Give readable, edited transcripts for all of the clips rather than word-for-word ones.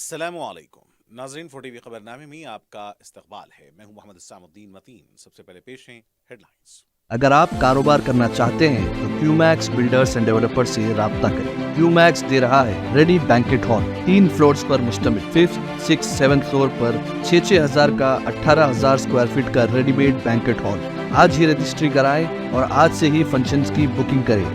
अस्सलामु अलैकुम नाजरीन, 4 टीवी खबरनामे में आपका इस्तकबाल है। मैं हूं मोहम्मद इस्सामुद्दीन मतीन। सबसे पहले पेश हैं हेडलाइंस। अगर आप कारोबार करना चाहते हैं तो क्यूमैक्स बिल्डर्स एंड डेवलपर्स से राब्ता करें। क्यूमैक्स दे रहा है रेडी बैंकेट हॉल 3 फ्लोर्स पर मुश्तमिल। 5th, 6th, 7th फ्लोर पर 6,000 का 18,000 स्क्वायर फीट का रेडीमेड बैंकेट हॉल। आज ही रजिस्ट्री कराएं और आज से ही फंक्शंस की बुकिंग करें,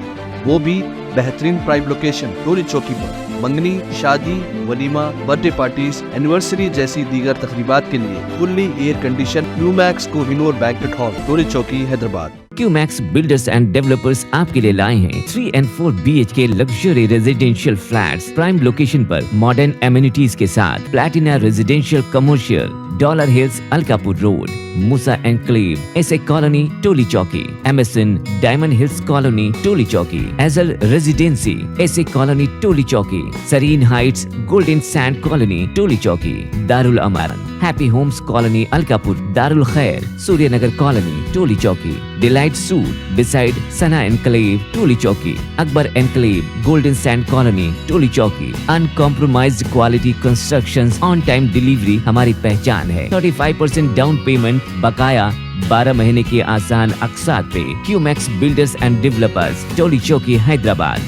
वो भी बेहतरीन प्राइम लोकेशन टोली चौकी पर। मंगनी, शादी, वलीमा, बर्थडे पार्टीज, एनिवर्सरी जैसी दीगर तकरीबात के लिए fully air condition Qmax Kohinoor banquet hall Tolichowki Hyderabad. Qmax builders and developers आपके लिए लाए हैं 3 and 4 BHK luxury residential flats prime location पर मॉडर्न एमिनिटीज के साथ। Platina residential commercial, dollar hills, Alkapur road, Moosa enclave, SA colony, Tolichowki, MSN diamond hills colony, Tolichowki, एजल residency, SA colony, Tolichowki, Sareen heights, golden sand colony, Tolichowki, Darul Aman, happy homes colony, Alkapur, Darul Khair, Suryanagar colony, Tolichowki, delight suite beside Sana enclave, Tolichowki, Akbar enclave, golden sand colony, Tolichowki. Uncompromised quality constructions, on time delivery हमारी पहचान है। 35% down payment, बकाया 12 महीने के आसान अक़सात पे। QMax builders and developers, टोली चौकी, हैदराबाद।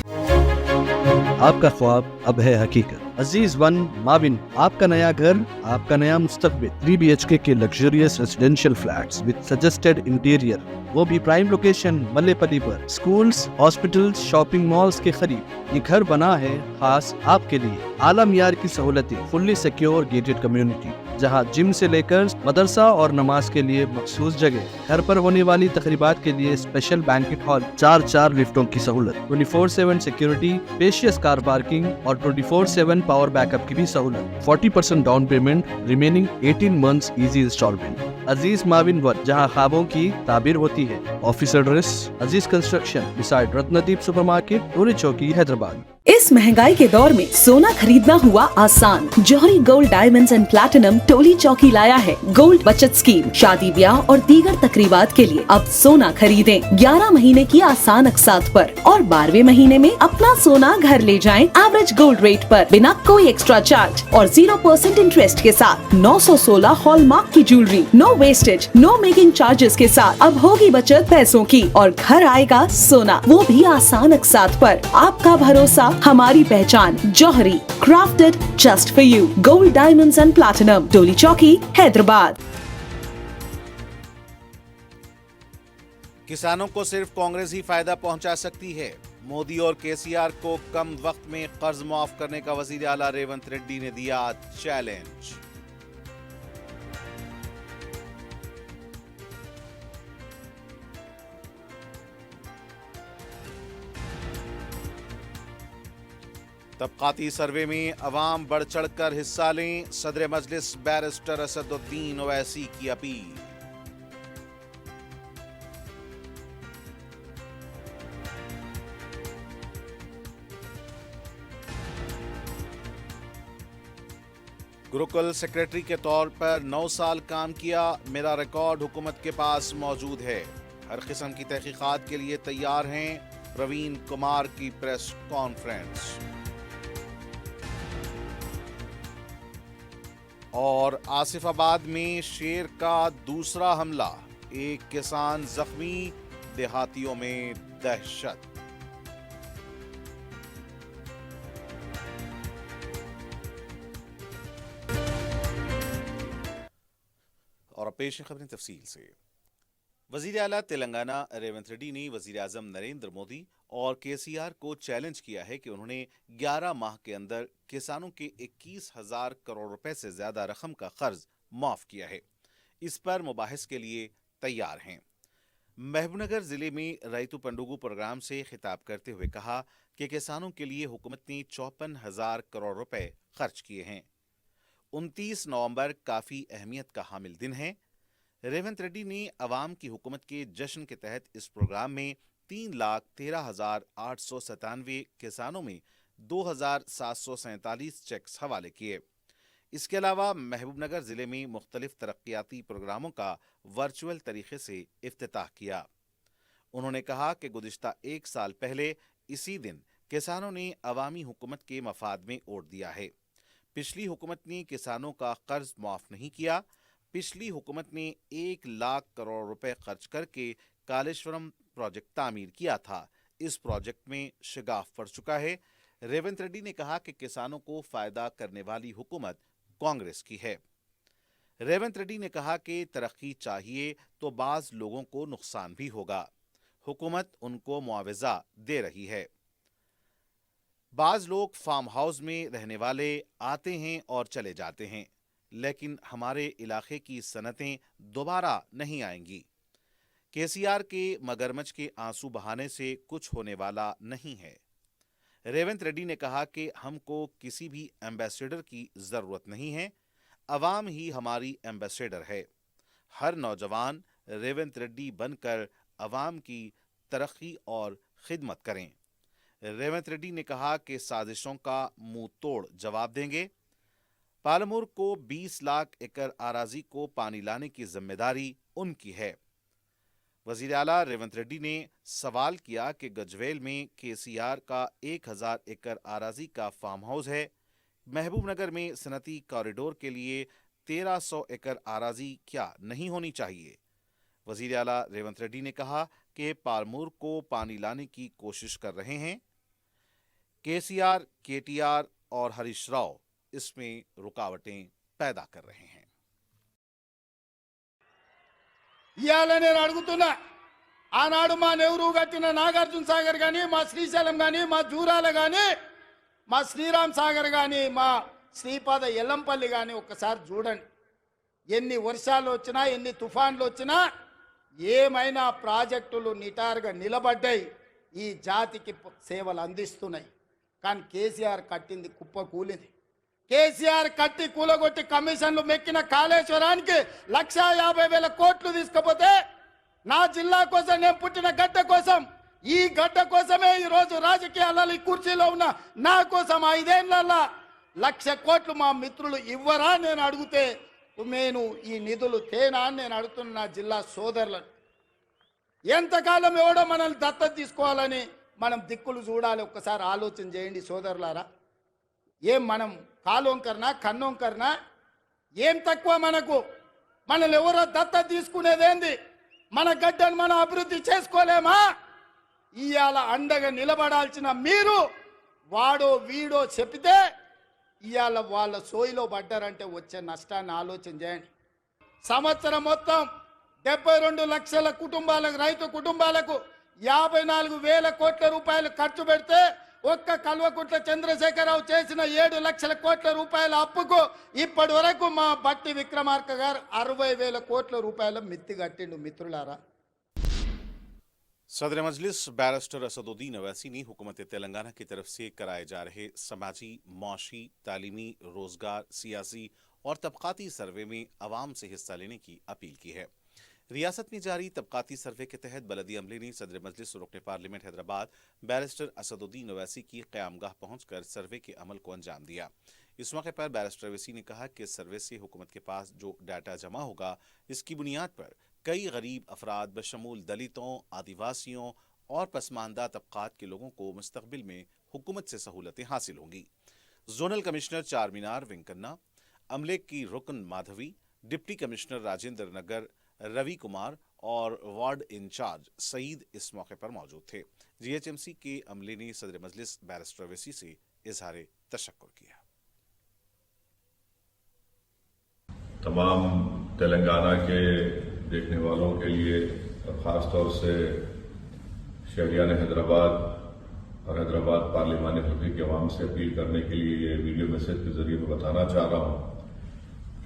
आपका ख्वाब अब है हकीकत। अजीज वन माविन, आपका नया घर, आपका नया मुस्तकबिल। 3 BHK के luxurious residential flats with suggested interior, वो भी प्राइम लोकेशन मल्लेपल्ली पर। स्कूल्स, हॉस्पिटल्स, शॉपिंग मॉल्स के करीब ये घर बना है खास आपके लिए। आला मियार की सहूलतें, फुल्ली सिक्योर गेटेड कम्युनिटी जहां जिम से लेकर मदरसा और नमाज के लिए मखसूस जगह। घर पर होने वाली तकरीबात के लिए स्पेशल बैंकेट हॉल, 4 लिफ्टों की सहूलत, 24/7 सिक्योरिटी, स्पेशियस कार पार्किंग और 24/7 पावर बैकअप की भी सहूलत। 40% down payment, remaining 18 months easy instalment. Aziz माविन वन, जहां ख्वाबों की ताबीर होती है। Office address Aziz construction beside Ratnadeep supermarket, Tolichowki, Hyderabad. इस महंगाई के दौर में सोना खरीदना हुआ आसान। जौहरी गोल्ड डायमंड्स एंड प्लैटिनम टोली चौकी लाया है गोल्ड बचत स्कीम। शादी, ब्याह और दीगर तकरीबात के लिए अब सोना खरीदें 11 महीने की आसान अक़सात पर और 12वें महीने में अपना सोना घर ले जाएं एवरेज गोल्ड रेट पर, बिना कोई एक्स्ट्रा चार्ज और 0% इंटरेस्ट के साथ। 916 हॉलमार्क की jewellery, no wastage, no making charges के साथ। अब होगी बचत पैसों की और घर आएगा सोना, वो भी आसान अक़सात पर। आपका भरोसा, हमारी पहचान। Jauhari, crafted just for you. Gold diamonds and platinum, Tolichowki, Hyderabad. किसानों को सिर्फ कांग्रेस ही फायदा पहुंचा सकती है। मोदी और केसीआर को कम वक्त में कर्ज माफ करने का वजीर आला रेवंत रेड्डी ने दिया चैलेंज। तबकाती सर्वे में अवाम बढ़ चढ़कर हिस्सा लें, सदर मजलिस बैरिस्टर असदुद्दीन ओवैसी की अपील। गुरुकुल सेक्रेटरी के तौर पर 9 साल काम किया, मेरा रिकॉर्ड हुकूमत के पास मौजूद है। हर किस्म की तहकीकात के लिए तैयार हैं, प्रवीण कुमार की प्रेस कॉन्फ्रेंस। और आसिफाबाद में शेर का दूसरा हमला, एक किसान जख्मी, देहातियों में दहशत। और अब पेश है खबरें तफसील से। वजीर आला तेलंगाना रेवंत रेड्डी ने वजीर आजम नरेंद्र मोदी और केसीआर को चैलेंज किया है कि उन्होंने 11 माह के अंदर किसानों के 21,000 करोड़ रुपए से ज्यादा रकम का कर्ज माफ किया है। इस पर मुबाहिस के लिए तैयार हैं। महबूबनगर जिले में रैतु पंडुगु प्रोग्राम से खिताब करते हुए कहा कि किसानों के लिए हुकूमत ने 54,000 करोड़ रुपए खर्च किए हैं। 29 नवंबर काफी अहमियत का हामिल दिन है। रेवंत रेड्डी ने अवाम की हुकूमत के जश्न के तहत इस प्रोग्राम में 3,13,897 किसानों में 2,747 चेक्स हवाले किए। इसके अलावा महबूबनगर जिले में मुख्तलिफ तरक्याती प्रोग्रामों का वर्चुअल तरीके से इफ्तिताह किया। उन्होंने कहा कि गुज़िश्ता 1 साल पहले इसी दिन किसानों ने अवामी हुकूमत के मफाद में वोट दिया है। पिछली हुकूमत ने किसानों का कर्ज माफ नहीं किया। पिछली हुकूमत ने 1 लाख करोड़ रुपए खर्च करके कालेश्वरम प्रोजेक्ट तामीर किया था। इस प्रोजेक्ट में शिगाफ पड़ चुका है। रेवंत रेड्डी ने कहा कि किसानों को फायदा करने वाली हुकूमत कांग्रेस की है। रेवंत रेड्डी ने कहा कि तरक्की चाहिए तो बाज लोगों को नुकसान भी होगा। हुकूमत उनको मुआवजा दे रही है। बाज लोग फार्म हाउस में रहने वाले आते हैं और चले जाते हैं, लेकिन हमारे इलाके की सनतें दोबारा नहीं आएंगी। केसीआर के मगरमच्छ के आंसू बहाने से कुछ होने वाला नहीं है। रेवंत रेड्डी ने कहा कि हमको किसी भी एम्बेसडर की जरूरत नहीं है, अवाम ही हमारी एम्बेसडर है। हर नौजवान रेवंत रेड्डी बनकर अवाम की तरक्की और खिदमत करें। रेवंत रेड्डी ने कहा कि साजिशों का मुंह तोड़ जवाब देंगे। पालमपुर को 20 लाख एकड़ आराजी को पानी लाने की जिम्मेदारी उनकी है। वजीर आला रेवंत रेड्डी ने सवाल किया कि गजवेल में केसीआर का 1000 एकड़ आराजी का फार्म हाउस है। महबूबनगर में सनती कॉरिडोर के लिए 1300 एकड़ आराजी क्या नहीं होनी चाहिए। वजीर आला रेवंत रेड्डी ने कहा कि पालमपुर को पानी लाने की कोशिश कर रहे हैं। केसीआर, केटीआर और हरीश राव इसमें रुकावटें पैदा कर रहे हैं। ఇయాల నేను అడుగుతున్నా, ఆనాడు మా నెహ్రూ కట్టిన నాగార్జున సాగర్ కానీ, మా శ్రీశైలం కానీ, మా జూరాల కానీ, మా శ్రీరామ్ సాగర్ కానీ, మా శ్రీపాద ఎల్లంపల్లి కానీ ఒక్కసారి చూడండి. ఎన్ని వర్షాలు వచ్చినా, ఎన్ని తుఫాన్లు వచ్చినా ఏమైనా ప్రాజెక్టులు నిటారుగా నిలబడ్డాయి, ఈ జాతికి సేవలు అందిస్తున్నాయి. కానీ కేసీఆర్ కట్టింది కుప్ప కూలింది. కేసీఆర్ కట్టి కూలగొట్టి కమిషన్లు మెక్కిన కాళేశ్వరానికి 1,50,000 కోట్లు తీసుకపోతే నా జిల్లా కోసం, నేను పుట్టిన గడ్డ కోసం, ఈ గడ్డ కోసమే ఈ రోజు రాజకీయాలలో ఈ కుర్చీలో ఉన్న నా కోసం 5 ఏళ్లలో 1,00,000 కోట్లు మా మిత్రులు ఇవ్వరా నేను అడిగితే నేను ఈ నిధులు తేనా అని నేను అడుగుతున్న నా జిల్లా సోదరులను. ఎంతకాలం ఎవడో మనల్ని దత్తత తీసుకోవాలని మనం దిక్కులు చూడాలి. ఒక్కసారి ఆలోచన చేయండి సోదరులారా. ఏం మనం కాలోంకర్నా, కన్నోంకర్నా? ఏం తక్కువ మనకు? మనల్ని ఎవరో దత్తత తీసుకునేదేంది? మన గడ్డను మనం అభివృద్ధి చేసుకోలేమా? ఇవాళ అండగా నిలబడాల్సిన మీరు వాడో వీడో చెప్తే ఇవాళ వాళ్ళ సోయిలో పడ్డారంటే వచ్చే నష్టాన్ని ఆలోచన చేయండి. సంవత్సరం మొత్తం 72 లక్షల కుటుంబాలకు, రైతు కుటుంబాలకు 54,000 కోట్ల రూపాయలు ఖర్చు పెడితే ఒక్క కల్వకుంట్ల చంద్రశేఖరరావు చేసిన 7 లక్షల కోట్ల రూపాయల అప్పుకు ఇప్పటి వరకు మా బట్టి విక్రమార్క గారు 60,000 కోట్ల రూపాయల మిత్తి కట్టిండు. మిత్రులారా, सदर मजलिस बैरिस्टर असदुद्दीन ओवैसी ने हुकूमत तेलंगाना की तरफ से कराए जा रहे समाजी, मौशी, तालीमी, रोजगार, सियासी और तबकाती सर्वे में अवाम से हिस्सा लेने की अपील की है। रियासत में जारी तबकाती सर्वे के तहत बलदी अमले ने सदर मजलिस रुकन पार्लियामेंट हैदराबाद बैरिस्टर असदुद्दीन ओवैसी की क़यामगाह पहुंचकर सर्वे के अमल को अंजाम दिया। इस मौके पर बैरिस्टर ओवैसी ने कहा कि सर्वे से हुकूमत के पास जो डाटा जमा होगा, इसकी बुनियाद पर कई गरीब अफराद बशमूल दलितों, आदिवासियों और पसमानदा तबकात के लोगों को मुस्तकबिल में हुकूमत से सहूलतें हासिल होंगी। जोनल कमिश्नर चार मीनार वेंकन्ना, अमले की रुकन माधवी, डिप्टी कमिश्नर राजेंद्र नगर रवि कुमार और वार्ड इंचार्ज सईद इस मौके पर मौजूद थे। जीएचएमसी के अमले ने सदर मजलिस बैरिस्टर ओवैसी से इजहार तशक्कुर किया। तमाम तेलंगाना के देखने वालों के लिए और ख़ास तौर से शहरियान हैदराबाद और हैदराबाद पार्लिमानी हल्के के अवाम से अपील करने के लिए ये वीडियो मैसेज के जरिए मैं बताना चाह रहा हूँ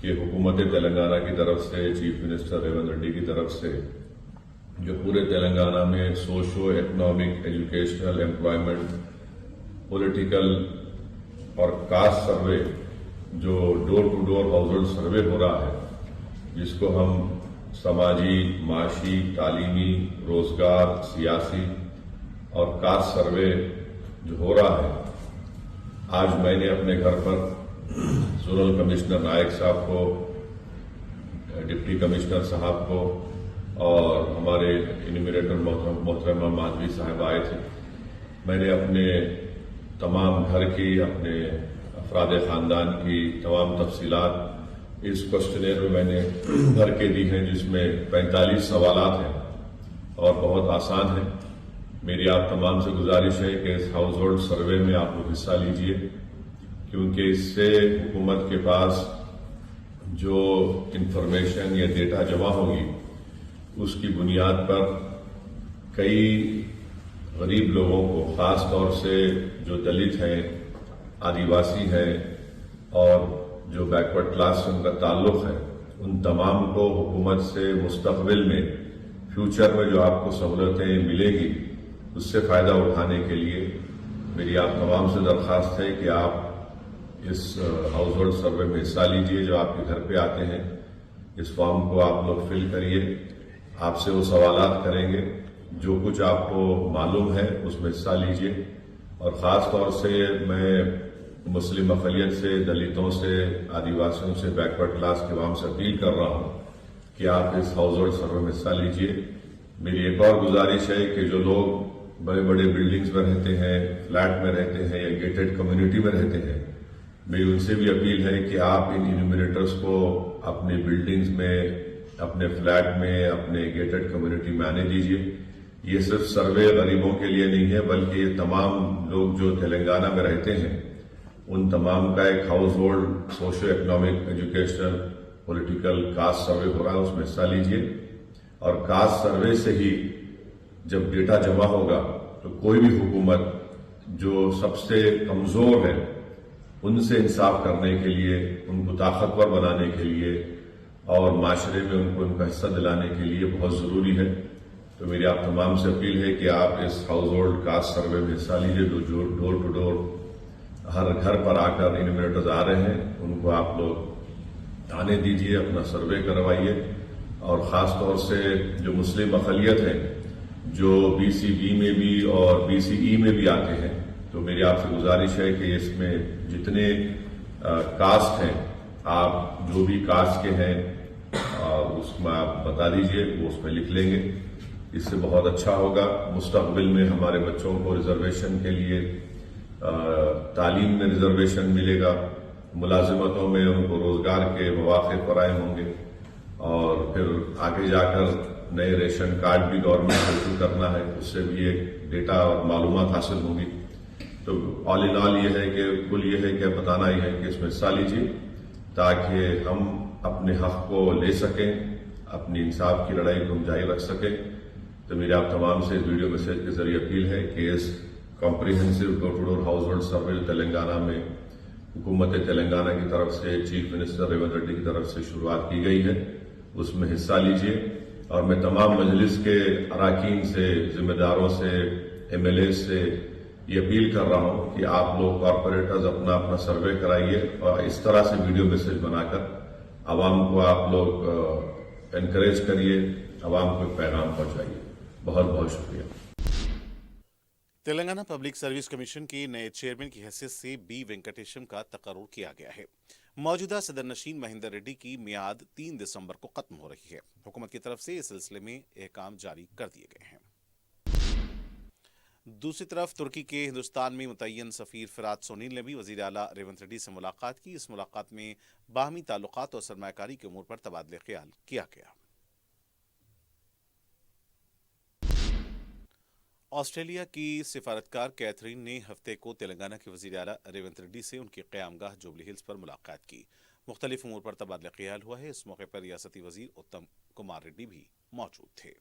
कि हुकूमत तेलंगाना की तरफ से, चीफ मिनिस्टर रेवंत रेड्डी की तरफ से जो पूरे तेलंगाना में socio economic, educational, employment, political और कास्ट सर्वे, जो डोर टू डोर हाउसहोल्ड सर्वे हो रहा है, जिसको हम समाजी, माशी, तालीमी, रोजगार, सियासी और कास्ट सर्वे जो हो रहा है, आज मैंने अपने घर पर जोनल कमिश्नर नायक साहब को, डिप्टी कमिश्नर साहब को और हमारे इन्यूमरेटर मोहतरमा माधवी साहब आए थे। मैंने अपने तमाम घर की, अपने अफराद ख़ानदान की तमाम तफसीलात इस क्वेश्चनेयर में मैंने भर के दी हैं, जिसमें 45 सवालात हैं और बहुत आसान है। मेरी आप तमाम से गुजारिश है कि इस हाउस होल्ड सर्वे में आप लोग हिस्सा लीजिए, क्योंकि इससे हुकूमत के पास जो इंफॉर्मेशन या डेटा जमा होगी उसकी बुनियाद पर कई गरीब लोगों को, ख़ास तौर से जो दलित हैं, आदिवासी हैं और जो बैकवर्ड क्लास से उनका ताल्लुक़ है, उन तमाम को हुकूमत से मुस्तक़बिल में फ्यूचर में जो आपको सहूलतें मिलेगी उससे फ़ायदा उठाने के लिए मेरी आप तमाम से दरख्वास्त है कि आप इस हाउस होल्ड सर्वे में हिस्सा लीजिए। जो आपके घर पे आते हैं, इस फॉर्म को आप लोग फिल करिए, आपसे वो सवालात करेंगे, जो कुछ आपको मालूम है उसमें हिस्सा लीजिए। और ख़ास तौर से मैं मुस्लिम अक़लियत से, दलितों से, आदिवासियों से, बैकवर्ड क्लास के अवाम से अपील कर रहा हूँ कि आप इस हाउस होल्ड सर्वे में हिस्सा लीजिए। मेरी एक और गुजारिश है कि जो लोग बड़े बड़े बिल्डिंग्स में रहते हैं, फ्लैट में रहते हैं या गेटेड कम्युनिटी में रहते हैं, मेरी उनसे भी अपील है कि आप इन इन्यूमरेटर्स को अपनी बिल्डिंग्स में, अपने फ्लैट में, अपने गेटेड कम्युनिटी में आने दीजिए। ये सिर्फ सर्वे गरीबों के लिए नहीं है, बल्कि ये तमाम लोग जो तेलंगाना में रहते हैं उन तमाम का एक house hold socio economic, educational, political cast सर्वे हो रहा है, उसमें हिस्सा लीजिए। और कास्ट सर्वे से ही जब डेटा जमा होगा तो कोई भी हुकूमत जो सबसे कमजोर है उनसे इंसाफ करने के लिए, उनको ताकतवर बनाने के लिए और माशरे में उनको उनका हिस्सा दिलाने के लिए बहुत ज़रूरी है। तो मेरी आप तमाम से अपील है कि आप इस हाउस होल्ड कास्ट सर्वे में हिस्सा लीजिए। जो डोर टू डोर हर घर पर आकर इन्यूमरेटर्स आ रहे हैं उनको आप लोग आने दीजिए, अपना सर्वे करवाइए। और ख़ास तौर से जो मुस्लिम अक़लियत हैं, जो BCB में भी और BCE में भी आते हैं, तो मेरी आपसे गुजारिश है कि इसमें जितने कास्ट हैं, आप जो भी कास्ट के हैं उसमें आप बता दीजिए, वो उसमें लिख लेंगे। इससे बहुत अच्छा होगा। मुस्तक़बिल में हमारे बच्चों को रिजर्वेशन के लिए तालीम में रिजर्वेशन मिलेगा, मुलाजिमतों में उनको रोजगार के मौक़े फराहम होंगे और फिर आगे जाकर नए रेशन कार्ड भी गवर्नमेंट को इशू करना है, उससे भी एक डेटा और मालूमात हासिल होगी। तो ऑल इन ऑल ये है कि कुल ये है कि बताना ही है कि इसमें हिस्सा लीजिए ताकि हम अपने हक को ले सकें, अपनी इंसाफ की लड़ाई को हम जारी रख सकें। तो मेरी आप तमाम से इस वीडियो मैसेज के जरिए अपील है कि इस comprehensive door to door household survey Telangana में हुकूमत तेलंगाना की तरफ से, चीफ मिनिस्टर रेवंत रेड्डी की तरफ से शुरुआत की गई है, उसमें हिस्सा लीजिए। और मैं तमाम मजलिस के अराकीन से, जिम्मेदारों से, MLA से ये अपील कर रहा हूं कि आप लोग कॉरपोरेटर्स अपना अपना सर्वे कराइए और इस तरह से वीडियो मैसेज बनाकर आवाम को आप लोग एनकरेज करिए, आवाम को एक पैगाम पहुंचाइए। बहुत बहुत शुक्रिया। तेलंगाना पब्लिक सर्विस कमीशन के नए चेयरमैन की हैसियत से B वेंकटेशम का तकर्रुर किया गया है। मौजूदा सदर नशीन महेंद्र रेड्डी की मियाद 3 दिसंबर को खत्म हो रही है। हुकूमत की तरफ से इस सिलसिले में अहकाम जारी कर दिए गए हैं। दूसरी तरफ तुर्की के हिंदुस्तान में मुतय्यन सफीर फिरात सोनील ने भी वजीर आला रेवंत रेड्डी से मुलाकात की। इस मुलाकात में बाहमी ताल्लुकात और सरमायाकारी के उमूर पर तबादले ख्याल किया गया। ऑस्ट्रेलिया की सिफारतकार कैथरीन ने हफ्ते को तेलंगाना के वजीर आला रेवंत रेड्डी से उनकी क़यामगाह जुबली हिल्स पर मुलाकात की। मुख्तलिफ उमूर पर तबादला ख्याल हुआ है। इस मौके पर रियासती वजीर उत्तम कुमार रेड्डी भी मौजूद थे।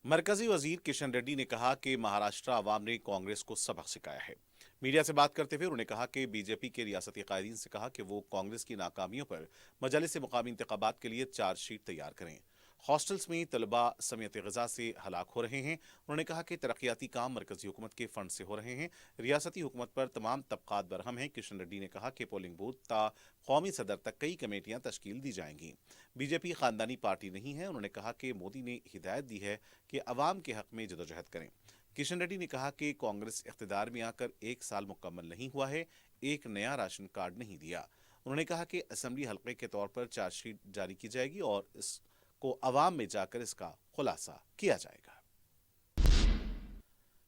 मरकजी वजीर किशन रेड्डी ने कहा कि महाराष्ट्र आवाम ने कांग्रेस को सबक सिखाया है। मीडिया से बात करते हुए उन्होंने कहा कि बीजेपी के रियासती कायदीन से कहा कि वो कांग्रेस की नाकामियों पर मजलिस मुकामी इंतखाबात के लिए चार्जशीट तैयार करें। हॉस्टल्स में तलबा समेत ग़िज़ा से हलाक हो रहे हैं। उन्होंने कहा कि तरक्याती काम मरकजी हुकूमत के फंड से हो रहे हैं। रियासती हुकूमत पर तमाम तबक़ात बरहम हैं। किशन रेड्डी ने कहा कि पोलिंग बूथ ता कौमी सदर तक कई कमेटियां तश्कील दी जाएंगी। बीजेपी ख़ानदानी पार्टी नहीं है। उन्होंने कहा कि मोदी ने हिदायत दी है कि अवाम के हक़ में जदोजहद करें। किशन रेड्डी ने कहा कि कांग्रेस इख्तिदार में आकर 1 साल मुकम्मल नहीं हुआ है, एक नया राशन कार्ड नहीं दिया। उन्होंने कहा कि असम्बली हल्के के तौर पर चार्जशीट जारी की जाएगी और इसको अवाम में जाकर इसका खुलासा किया जाएगा।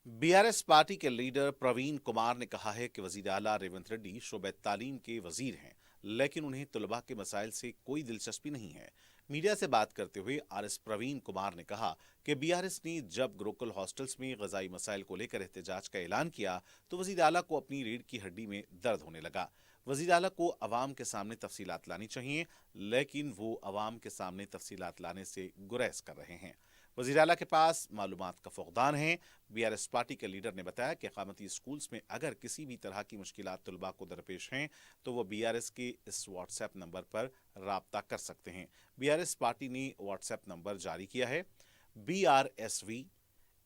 बीआरएस पार्टी के लीडर प्रवीण कुमार ने कहा है कि वजीर आला रेवंत रेड्डी शोबे तालीम के वजीर हैं, लेकिन उन्हें तलबा के मसाइल से कोई दिलचस्पी नहीं है। मीडिया से बात करते हुए आरएस प्रवीण कुमार ने कहा कि बीआरएस ने जब गुरुकुल हॉस्टल्स में गजाई मसाइल को लेकर एहतजाज का ऐलान किया तो वजीर आला को अपनी रीढ़ की हड्डी में दर्द होने लगा। वजीर आला को अवाम के सामने तफसीलात लानी चाहिए, लेकिन वो अवाम के सामने तफसीलात लाने से गुरेज कर रहे हैं। वजीर आला के पास मालूमात का फुकदान है। बीआरएस पार्टी के लीडर ने बताया कि क़ामती स्कूल्स में अगर किसी भी तरह की मुश्किलात तलबा को दरपेश हैं तो वो बीआरएस के इस व्हाट्सएप नंबर पर राब्ता कर सकते हैं। बीआरएस पार्टी ने व्हाट्सएप नंबर जारी किया है BRSV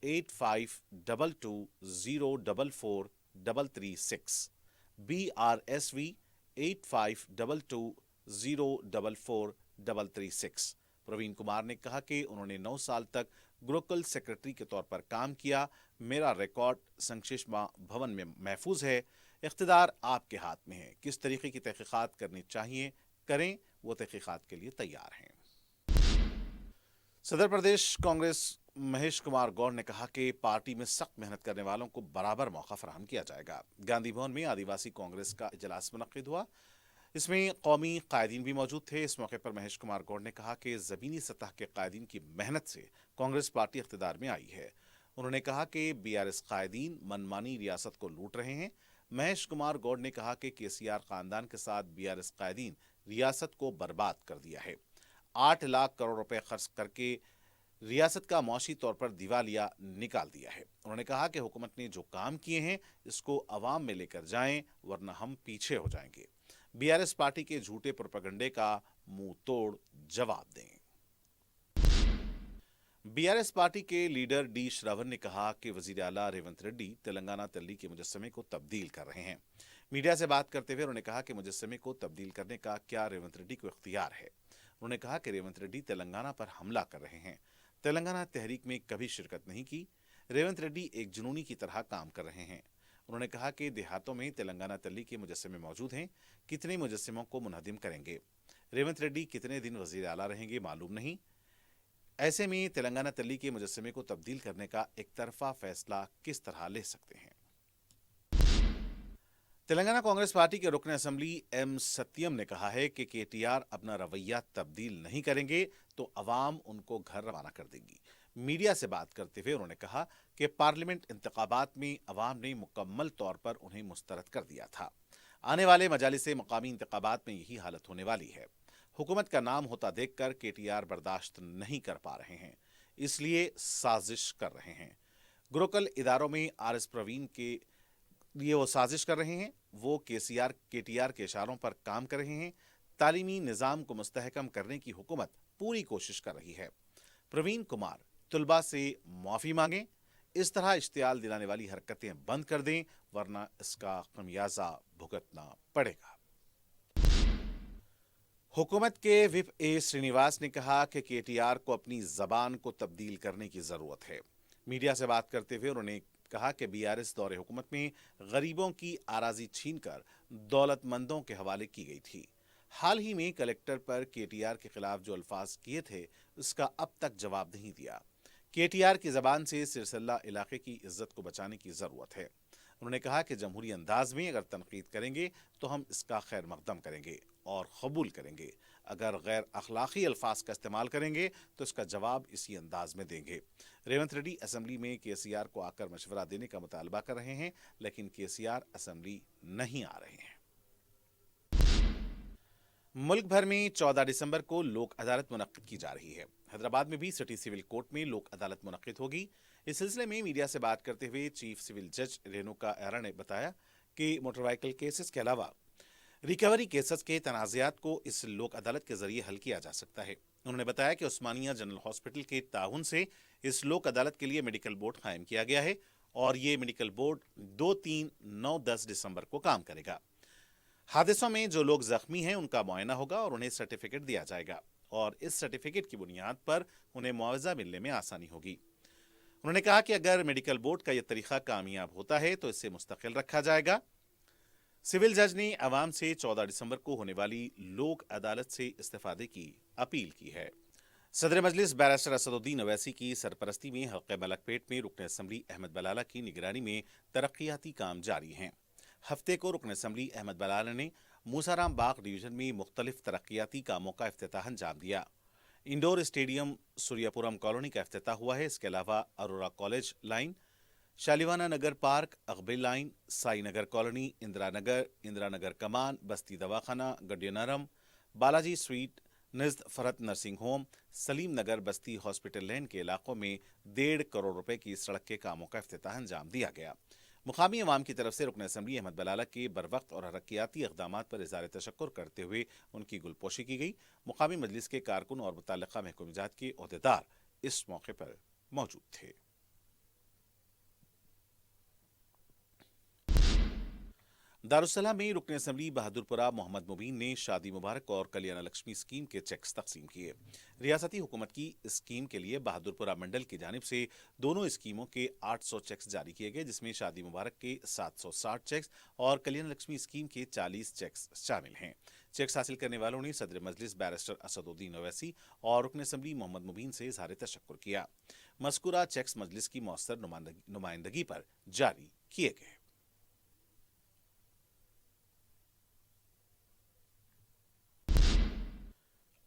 8522044336 BRSV 8522044336। प्रवीण कुमार ने कहा कि उन्होंने 9 साल तक गुरुकुल सेक्रेटरी के तौर पर काम किया। मेरा रिकॉर्ड संक्षिप्त भवन में महफूज है। इख्तिदार आपके हाथ में है, किस तरीके की तहकीकात करनी चाहिए करें, वो तहकीकात के लिए तैयार हैं। सदर प्रदेश कांग्रेस महेश कुमार गौड़ ने कहा कि पार्टी में सख्त मेहनत करने वालों को बराबर मौका फराहम किया जाएगा। गांधी भवन में आदिवासी कांग्रेस का इजलास मुनक्किद हुआ। इसमें कौमी कायदीन भी मौजूद थे। इस मौके पर महेश कुमार गौड़ ने कहा कि ज़मीनी सतह के कायदीन की मेहनत से कांग्रेस पार्टी इख्तिदार में आई है। उन्होंने कहा कि बीआरएस कायदीन मनमानी रियासत को लूट रहे हैं। महेश कुमार गौड़ ने कहा कि केसीआर खानदान के साथ बीआरएस कायदीन रियासत को बर्बाद कर दिया है। 8 लाख करोड़ रुपए खर्च करके रियासत का मौशी तौर पर दिवालिया निकाल दिया है। उन्होंने कहा कि हुकूमत ने जो काम किए हैं इसको अवाम में लेकर जाएं, वरना हम पीछे हो जाएंगे। बीआरएस पार्टी के झूठे प्रोपेगेंडे का मुंह तोड़ जवाब दें। बीआरएस पार्टी के लीडर डी श्रवण ने कहा कि वजीर आला रेवंत रेड्डी तेलंगाना तल्ली के मुजस्समे को तब्दील कर रहे हैं। मीडिया से बात करते हुए उन्होंने कहा कि मुजस्समे को तब्दील करने का क्या रेवंत रेड्डी को इख्तियार है। उन्होंने कहा कि रेवंत रेड्डी तेलंगाना पर हमला कर रहे हैं। तेलंगाना तहरीक में कभी शिरकत नहीं की। रेवंत रेड्डी एक जुनूनी की तरह काम कर रहे हैं। उन्होंने कहा कि देहातों में तेलंगाना तल्ली के मुजस्समे मौजूद हैं, कितने मुजस्समों को मुनहदिम करेंगे। रेवंत रेड्डी कितने दिन वजीर आला रहेंगे मालूम नहीं। ऐसे में तेलंगाना तल्ली के मुजस्समे को तब्दील करने का एक तरफा फैसला किस तरह ले सकते हैं। तेलंगाना कांग्रेस पार्टी के रुकन असेंबली एम सत्यम ने कहा है कि केटीआर अपना रवैया तब्दील नहीं करेंगे तो अवाम उनको घर रवाना कर देगी। मीडिया से बात करते हुए उन्होंने कहा कि पार्लियामेंट इंतखाबात में अवाम ने मुकम्मल तौर पर उन्हें मुस्तरद कर दिया था। आने वाले मजालिस मकामी इंतखाबात में यही हालत होने वाली है। हुकूमत का नाम होता देखकर केटीआर बर्दाश्त नहीं कर पा रहे हैं, इसलिए साजिश कर रहे हैं। गुरुकुल इदारों में आरएस प्रवीण के लिए वो साजिश कर रहे हैं। वो केटीआर के इशारों पर काम कर रहे हैं। तालीमी निज़ाम को मुस्तहकम करने की हुकूमत पूरी कोशिश कर रही है। प्रवीण कुमार तुलबा से माफ़ी मांगें, इस तरह इश्तियाल दिलाने वाली हरकतें बंद कर दें, वरना इसका खमियाजा भुगतना पड़ेगा। हुकूमत के विप ए श्रीनिवास ने कहा कि केटीआर को अपनी जबान को तब्दील करने की जरूरत है। मीडिया से बात करते हुए उन्होंने कहा कि बीआरएस दौरे हुकूमत में गरीबों की आराजी छीनकर दौलतमंदों के हवाले की गई थी। हाल ही में कलेक्टर पर केटीआर के खिलाफ जो अल्फाज किए थे उसका अब तक जवाब नहीं दिया। केटीआर की जबान से सिरसल्ला इलाके की इज्जत को बचाने की जरूरत है। उन्होंने कहा कि जमहूरी अंदाज में अगर तनकीद करेंगे तो हम इसका खैर मकदम करेंगे और कबूल करेंगे। अगर गैर अखलाकी अल्फाज का इस्तेमाल करेंगे तो इसका जवाब इसी अंदाज में देंगे। रेवंत रेड्डी असेंबली में केसीआर को आकर मशवरा देने का मुतालबा कर रहे हैं, लेकिन केसीआर असेंबली नहीं आ रहे हैं। मुल्क भर में 14 दिसंबर को लोक अदालत मुनक्किद की जा रही है। हैदराबाद में भी सिटी सिविल कोर्ट में लोक अदालत मुनक्किद होगी। इस सिलसिले में मीडिया से बात करते हुए चीफ सिविल जज रेणुका एरा ने बताया कि मोटर व्हीकल केसेस के अलावा रिकवरी केसेस के तनाज़ात को इस लोक अदालत के जरिए हल किया जा सकता है। उन्होंने बताया कि उस्मानिया जनरल हॉस्पिटल के ताउन से इस लोक अदालत के लिए मेडिकल बोर्ड कायम किया गया है और ये मेडिकल बोर्ड 2, 3, 9, 10 दिसंबर को काम करेगा। हादसों में जो लोग जख्मी हैं उनका मुआयना होगा और उन्हें सर्टिफिकेट दिया जाएगा और इस सर्टिफिकेट की बुनियाद पर उन्हें मुआवजा मिलने में आसानी होगी। उन्होंने कहा कि अगर मेडिकल बोर्ड का यह तरीका कामयाब होता है तो इसे मुस्तकिल रखा जाएगा। सिविल जज ने अवाम से 14 दिसंबर को होने वाली लोक अदालत से इस्तेफादे की अपील की है। सदर मजलिस बैरिस्टर असदुद्दीन ओवैसी की सरपरस्ती में हल्के मलकपेट में रुकन असम्बली अहमद बलाला की निगरानी में तरक्याती काम जारी हैं। हफ्ते को रुकन असम्बली अहमद बलाला ने मूसाराम बाग डिवीजन में मुख्तलिफ तरक्याती कामों का इफ्तिताह अंजाम दिया। इंडोर स्टेडियम सूर्यापुरम कॉलोनी का इफ्तिताह हुआ है। इसके अलावा Aurora college line, Shalivahana Nagar park, अकबिल लाइन, साई नगर कॉलोनी, इंदिरा नगर कमान, बस्ती दवाखाना, गड्यनरम, बालाजी स्वीट, निज़्द फरत नर्सिंग होम, सलीम नगर बस्ती हॉस्पिटल लैन के इलाकों में 1.5 करोड़ रुपए की सड़क के कामों का इफ्तिताह अंजाम दिया गया। मुकामी अवाम की तरफ से रुकन असम्बली अहमद बलाला के बरवक्त और हरकियाती इक़दामात पर इज़हार तशक्कुर करते हुए उनकी गुलपोशी की गई। मुकामी मजलिस के कारकुन और मुतल्लिक़ा महकूमजात के ओहदेदार इस मौके पर मौजूद थे। दारुस्सलाम में रुकन असम्बली बहादुरपुरा मोहम्मद मुबीन ने शादी मुबारक और कल्याण लक्ष्मी स्कीम के चेक्स तकसीम किए। रियासती हुकूमत की स्कीम के लिए बहादुरपुरा मंडल की जानिब से दोनों स्कीमों के 800 चेक्स जारी किए गए, जिसमें शादी मुबारक के 760 चेक्स और कल्याण लक्ष्मी स्कीम के 40 चेक्स शामिल हैं। चेक्स हासिल करने वालों ने सदर मजलिस बैरिस्टर असदुद्दीन ओवैसी और रुकन असम्बली मोहम्मद मुबीन से इज़हार तशक्कुर किया। मज़कूरा चेक्स मजलिस की मौसर नुमाइंदगी पर जारी किए गए।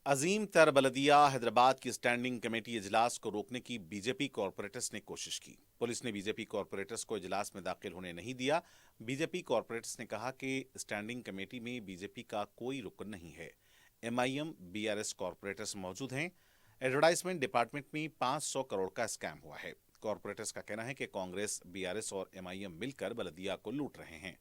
अजीम तर बलदिया हैदराबाद की स्टैंडिंग कमेटी इजलास को रोकने की बीजेपी कॉरपोरेटर्स ने कोशिश की। पुलिस ने बीजेपी कॉरपोरेटर्स को इजलास में दाखिल होने नहीं दिया। बीजेपी कॉरपोरेटर्स ने कहा कि स्टैंडिंग कमेटी में बीजेपी का कोई रुकन नहीं है। एमआईएम बीआरएस कॉरपोरेटर्स मौजूद हैं। एडवर्टाइजमेंट डिपार्टमेंट में 500 करोड़ का स्कैम हुआ है। कॉरपोरेटर्स का कहना है कि कांग्रेस, बीआरएस और एमआईएम मिलकर बलदिया को लूट रहे हैं,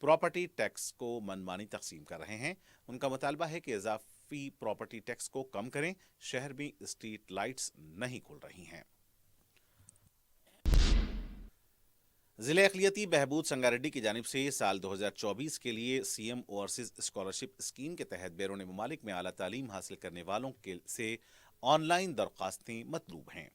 प्रॉपर्टी टैक्स को मनमानी तकसीम कर रहे हैं। उनका मुतालबा है कि इजाफी प्रॉपर्टी टैक्स को कम करें। शहर में स्ट्रीट लाइट्स नहीं खुल रही हैं। जिले अक़लियती बहबूद संगारेड्डी की जानिब से साल 2024 के लिए सीएम ओवरसीज स्कॉलरशिप स्कीम के तहत बैरून मुमालिक में आला तालीम हासिल करने वालों के से ऑनलाइन दरख्वास्तें मतलूब हैं।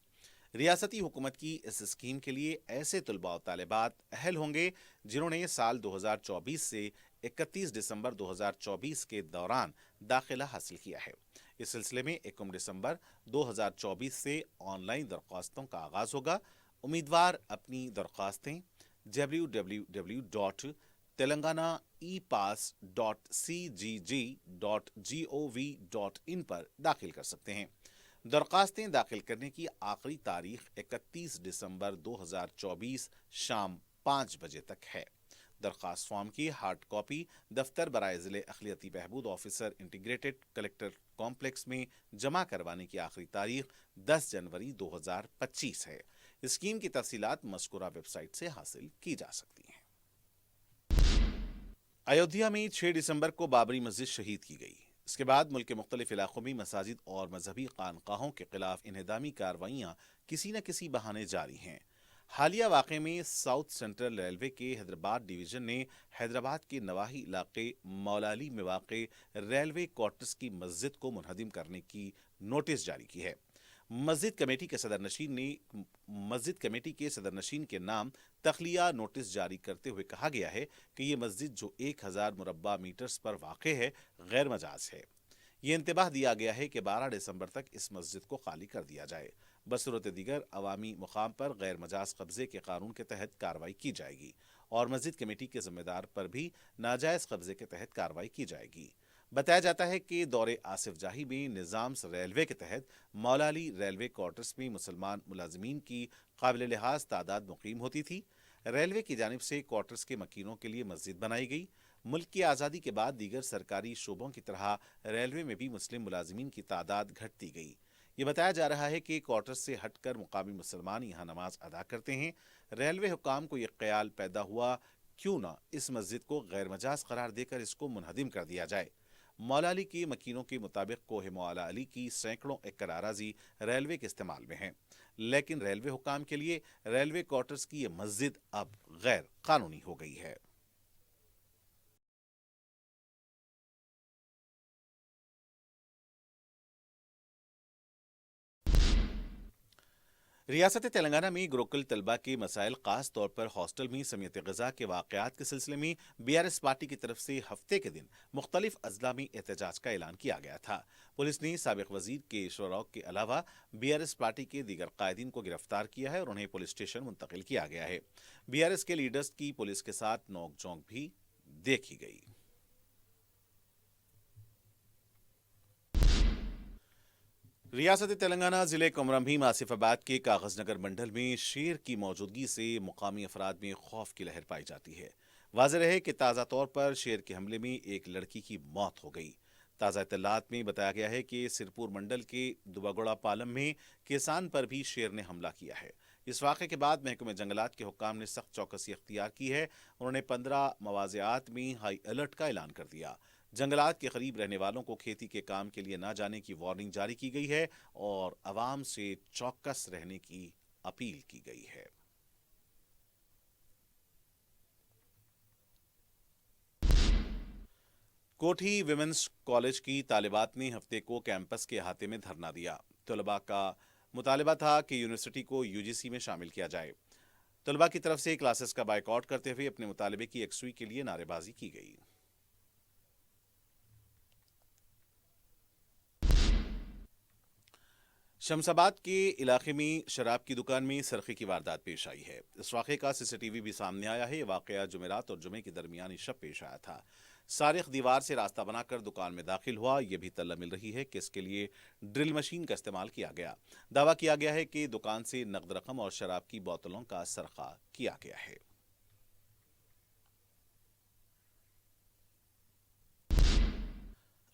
रियासती हुकूमत की इस स्कीम के लिए ऐसे तलबा और तालिबात अहल होंगे जिन्होंने साल 2024 से 31 दिसंबर 2024 के दौरान दाखिला हासिल किया है। इस सिलसिले में 1 दिसंबर 2024 से ऑनलाइन दरख्वास्तों का आगाज होगा। उम्मीदवार अपनी दरख्वास्तें www.telanganaepass.cgg.gov.in पर दाखिल कर सकते हैं। दरख्वास्तें दाखिल करने की आखिरी तारीख 31 दिसंबर 2024 शाम 5 बजे तक है। दरख्वास्त फॉर्म की हार्ड कॉपी दफ्तर बराए जिले अक़लियती बहबूद ऑफिसर इंटीग्रेटेड कलेक्टर कॉम्प्लेक्स में जमा करवाने की आखिरी तारीख 10 जनवरी 2025 है। स्कीम की तफसीलात मज़कूरा वेबसाइट से हासिल की जा सकती हैं। अयोध्या में 6 दिसंबर को बाबरी मस्जिद शहीद की गई। इसके बाद मुल्क के मुख्तलिफ इलाकों में मसाजिद और मजहबी खानकाहों के खिलाफ इन्हदामी कार्रवाइयाँ किसी न किसी बहाने जारी हैं। हालिया वाक़े में साउथ सेंट्रल रेलवे के हैदराबाद डिवीज़न ने हैदराबाद के नवाही इलाके मौलाली में वाक़े रेलवे क्वार्टर्स की मस्जिद को मुनहदिम करने की नोटिस जारी की है। मस्जिद कमेटी के सदरनशीन के नाम तख्लिया नोटिस जारी करते हुए कहा गया है कि ये मस्जिद जो 1000 मुरब्बा मीटर्स पर वाक़े है गैर मजाज है। ये इंतबाह दिया गया है कि 12 दिसंबर तक इस मस्जिद को खाली कर दिया जाए। बसूरत दीगर अवामी मुकाम पर गैर मजाज कब्जे के कानून के तहत कार्रवाई की जाएगी और मस्जिद कमेटी के जिम्मेदार पर भी नाजायज़ कब्जे के तहत कार्रवाई की जाएगी। बताया जाता है कि दौरे आसिफ जाही में निज़ाम रेलवे के तहत मौलाली रेलवे क्वार्टर्स में मुसलमान मुलाजिमीन की काबिल लिहाज तादाद मुकीम होती थी। रेलवे की जानिब से क्वार्टर्स के मकीनों के लिए मस्जिद बनाई गई। मुल्क की आज़ादी के बाद दीगर सरकारी शोबों की तरह रेलवे में भी मुस्लिम मुलाजिमीन की तादाद घटती गई। ये बताया जा रहा है कि क्वार्टर्स से हटकर मुकामी मुसलमान यहाँ नमाज अदा करते हैं। रेलवे हुकाम को यह ख्याल पैदा हुआ क्यों ना इस मस्जिद को गैर मजाज करार देकर इसको मुनहदिम कर दिया जाए। मौलाली के मकीनों के मुताबिक कोहे मौला अली की सैकड़ों एकड़ अराजी रेलवे के इस्तेमाल में है, लेकिन रेलवे हुकाम के लिए रेलवे क्वार्टर्स की यह मस्जिद अब गैर कानूनी हो गई है। रियासत तेलंगाना में गुरुकुल तलबा के मसाइल खास तौर पर हॉस्टल में समियत ग़िज़ा के वाक़यात के सिलसिले में BRS पार्टी की तरफ से हफ्ते के दिन मुख्तलिफ अजला में एहतजाज का ऐलान किया गया था। पुलिस ने साबिक़ वज़ीर के शोराक के अलावा BRS पार्टी के दीगर कायदीन को गिरफ्तार किया है और उन्हें पुलिस स्टेशन मुंतकिल किया गया है। BRS के लीडर्स की पुलिस के साथ नोक-झोंक भी देखी गई। रियासत तेलंगाना जिले कोमरमभीम आसिफाबाद के कागज नगर मंडल में शेर की मौजूदगी से मुकामी अफराद में खौफ की लहर पाई जाती है। वाज़ेह रहे कि ताज़ा तौर पर शेर के हमले में एक लड़की की मौत हो गई। ताज़ा इत्तलात में बताया गया है कि सिरपुर मंडल के दुबागोड़ा पालम में किसान पर भी शेर ने हमला किया है। इस वाक़े के बाद महकमे जंगलात के हुक्काम ने सख्त चौकसी अख्तियार की है। उन्होंने 15 मवाज़िआत में हाई अलर्ट का ऐलान कर दिया। जंगलात के करीब रहने वालों को खेती के काम के लिए न जाने की वार्निंग जारी की गई है और अवाम से चौकस रहने की अपील की गई है। कोठी विमेंस कॉलेज की तालिबात ने हफ्ते को कैंपस के अहाते में धरना दिया। तलबा का मुतालिबा था कि यूनिवर्सिटी को UGC में शामिल किया जाए। तलबा की तरफ से क्लासेस का बायकॉट करते हुए अपने मुतालिबे की यकसुई के लिए नारेबाजी की गई। शमसाबाद के इलाके में शराब की दुकान में सरखे की वारदात पेश आई है। इस वाक़े का CCTV भी सामने आया है। ये वाक़या जुमेरात और जुमे के दरमियानी शब पेश आया था। सारिख दीवार से रास्ता बनाकर दुकान में दाखिल हुआ। यह भी तल्ला मिल रही है कि इसके लिए ड्रिल मशीन का इस्तेमाल किया गया। दावा किया गया है कि दुकान से नकद रकम और शराब की बोतलों का सरखा किया गया है।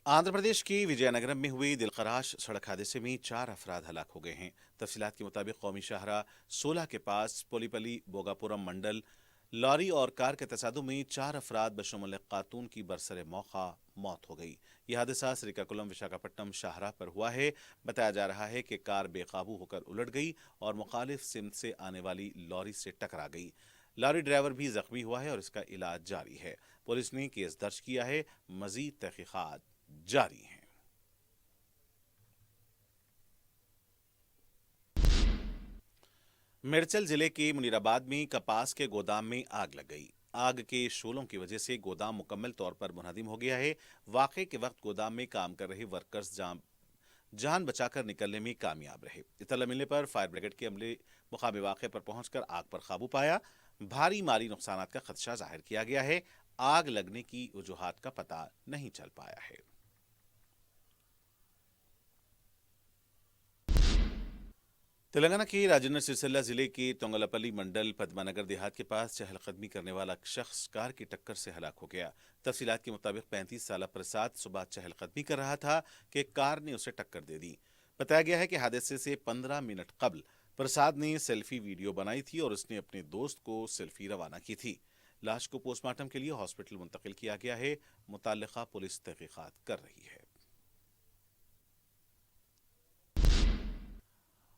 आंध्र प्रदेश के विजयनगरम में हुए दिलखराश सड़क हादसे में 4 अफराद हलाक हो गए हैं। तफसीलात के मुताबिक कौमी शाहरा 16 के पास पोलीपली बोगापुरम मंडल लॉरी और कार के तसादुम में 4 अफराद बशमुल खातून की बरसरे मौका मौत हो गई। यह हादसा श्रीकाकुलम विशाखापट्टनम शाहरा पर हुआ है। बताया जा रहा है कि कार बेकाबू होकर उलट गई और मुखालिफ सिमत से आने वाली लॉरी से टकरा गई। लॉरी ड्राइवर भी जख्मी हुआ है और इसका इलाज जारी है। पुलिस ने केस दर्ज किया है। मजीद तहकीकात जारी हैं। मिर्चल जिले के मुनीराबाद में कपास के गोदाम में आग लग गई। आग के शोलों की वजह से गोदाम मुकम्मल तौर पर मुनहदिम हो गया है। वाक़े के वक्त गोदाम में काम कर रहे वर्कर्स जान बचाकर निकलने में कामयाब रहे। इत्तला मिलने पर फायर ब्रिगेड के अमले मुकामी वाक़े पर पहुंचकर आग पर काबू पाया। भारी माली नुकसानात का खदशा जाहिर किया गया है। आग लगने की वजूहात का पता नहीं चल पाया है। तेलंगाना के राजेंद्र सिरसिल्ला जिले के तोंगलपल्ली मंडल पद्मानगर देहात के पास चहलकदमी करने वाला शख्स कार की टक्कर से हलाक हो गया। तफसीलात के मुताबिक 35 साला प्रसाद सुबह चहलकदमी कर रहा था कि कार ने उसे टक्कर दे दी। बताया गया है कि हादसे से 15 मिनट कबल प्रसाद ने सेल्फी वीडियो बनाई थी और उसने अपने दोस्त को सेल्फी रवाना की थी। लाश को पोस्टमार्टम के लिए हॉस्पिटल मुंतकिल किया गया है। मुताल्लिका पुलिस तहकीकात कर रही है।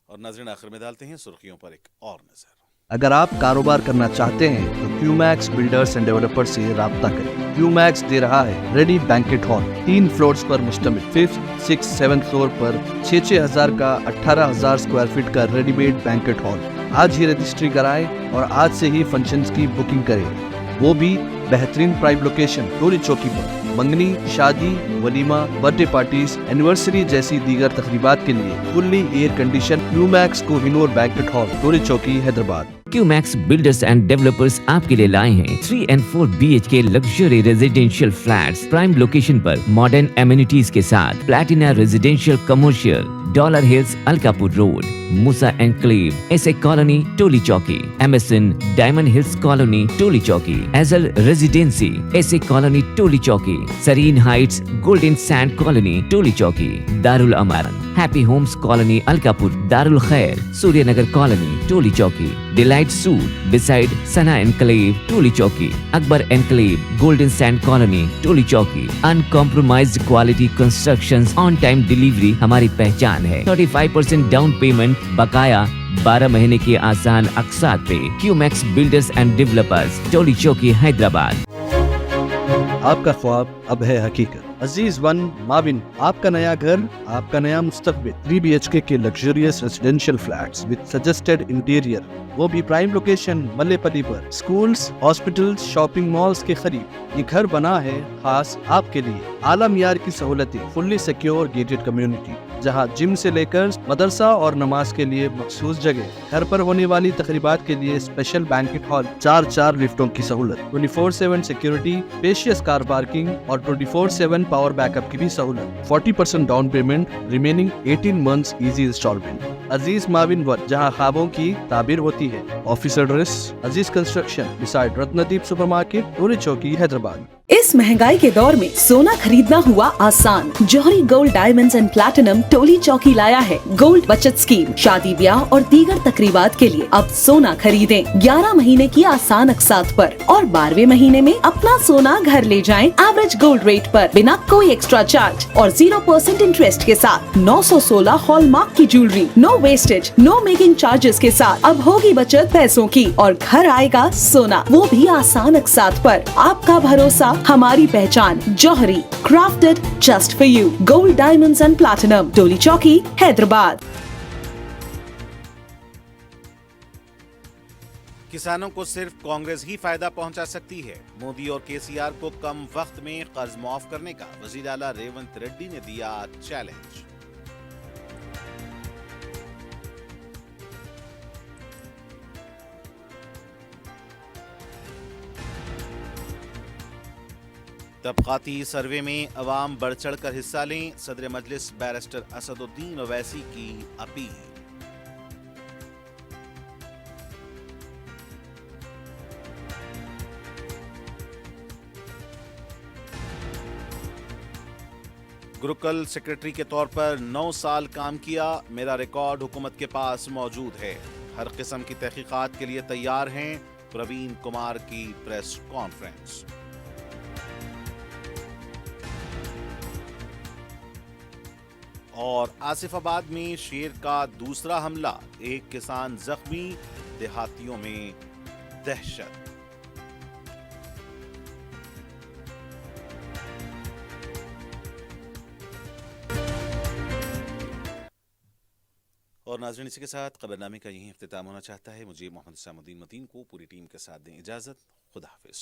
और नाज़रीन, आखिर में डालते हैं सुर्खियों पर एक और नजर। अगर आप कारोबार करना चाहते हैं तो क्यूमैक्स बिल्डर्स एंड डेवलपर्स से राब्ता करें। क्यूमैक्स दे रहा है रेडी बैंकेट हॉल 3 फ्लोर्स पर मुश्तमिल। 5th, 6th, 7th फ्लोर पर 6,000 का 18,000 स्क्वायर फीट का रेडीमेड बैंकेट हॉल। आज ही रजिस्ट्री कराएं और आज से ही फंक्शंस की बुकिंग करें, वो भी बेहतरीन प्राइम लोकेशन टोली चौकी पर। मंगनी, शादी, वलीमा, बर्थडे पार्टीज, एनिवर्सरी जैसी दीगर तकरीबात के लिए fully air condition Qmax Kohinoor banquet hall Tolichowki Hyderabad. Qmax builders and developers आपके लिए लाए हैं 3 and 4 BHK luxury residential flats prime location पर मॉडर्न एमिनिटीज के साथ। Platina residential commercial, dollar hills Alkapur road, Moosa enclave, SA colony Tolichowki, MSN diamond hills colony Tolichowki, एजल residency SA colony Tolichowki, Sareen heights golden sand colony Tolichowki, Darul Aman happy homes colony Alkapur, Darul Khair Suryanagar colony Tolichowki, delight suite beside Sana enclave Tolichowki, Akbar enclave golden sand colony Tolichowki. Uncompromised quality constructions, on time delivery हमारी पहचान है। 35% down payment, बकाया 12 महीने के आसान अक़सात पे। QMax builders and developers टोली चौकी हैदराबाद। आपका ख्वाब अब है हकीकत। अजीज वन माविन, आपका नया घर, आपका नया मुस्तकबिल। 3 BHK के luxurious residential flats with suggested interior, वो भी प्राइम लोकेशन मल्लेपल्ली पर। स्कूल्स, हॉस्पिटल्स, शॉपिंग मॉल्स के करीब ये घर बना है खास आपके लिए। आला मियार की सहूलतें, फुल्ली सिक्योर गेटेड कम्युनिटी जहां जिम से लेकर मदरसा और नमाज के लिए मखसूस जगह। घर पर होने वाली तकरीबात के लिए स्पेशल बैंकेट हॉल, 4 लिफ्टों की सहूलत, 24/7 सिक्योरिटी, स्पेशियस कार पार्किंग और 24/7 पावर बैकअप की भी सहूलत। 40% down payment, remaining 18 months easy instalment. Aziz माविन वन, जहां ख्वाबों की ताबीर होती है। Office address Aziz construction beside Ratnadeep supermarket, Tolichowki, Hyderabad. इस महंगाई के दौर में सोना खरीदना हुआ आसान। जौहरी गोल्ड डायमंड्स एंड प्लैटिनम टोली चौकी लाया है गोल्ड बचत स्कीम। शादी ब्याह और दीगर तकरीबात के लिए अब सोना खरीदें 11 महीने की आसान अकसात पर और 12वें महीने में अपना सोना घर ले जाएं एवरेज गोल्ड रेट पर, बिना कोई एक्स्ट्रा चार्ज और 0% इंटरेस्ट के साथ। 916 हॉलमार्क की jewellery, no wastage, no making charges के साथ। अब होगी बचत पैसों की और घर आएगा सोना, वो भी आसान अकसात पर। आपका भरोसा, हमारी पहचान। Jauhari, crafted just for you. Gold diamonds and platinum, Tolichowki, Hyderabad. किसानों को सिर्फ कांग्रेस ही फायदा पहुंचा सकती है। मोदी और केसीआर को कम वक्त में कर्ज माफ करने का वजीर आला रेवंत रेड्डी ने दिया चैलेंज। तबकाती सर्वे में अवाम बढ़ चढ़ कर हिस्सा लें, सदर मजलिस बैरिस्टर असदुद्दीन ओवैसी की अपील। गुरुकुल सेक्रेटरी के तौर पर 9 साल काम किया, मेरा रिकॉर्ड हुकूमत के पास मौजूद है। हर किस्म की तहकीकात के लिए तैयार हैं, प्रवीण कुमार की प्रेस कॉन्फ्रेंस। और आसिफाबाद में शेर का दूसरा हमला, एक किसान जख्मी, देहातियों में दहशत। और नाज़रीन, इसी के साथ खबरनामे का यही इख्तिताम होना चाहता है। मुझे मोहम्मद सामुद्दीन मतीन को पूरी टीम के साथ दें इजाजत। खुदा हाफिज।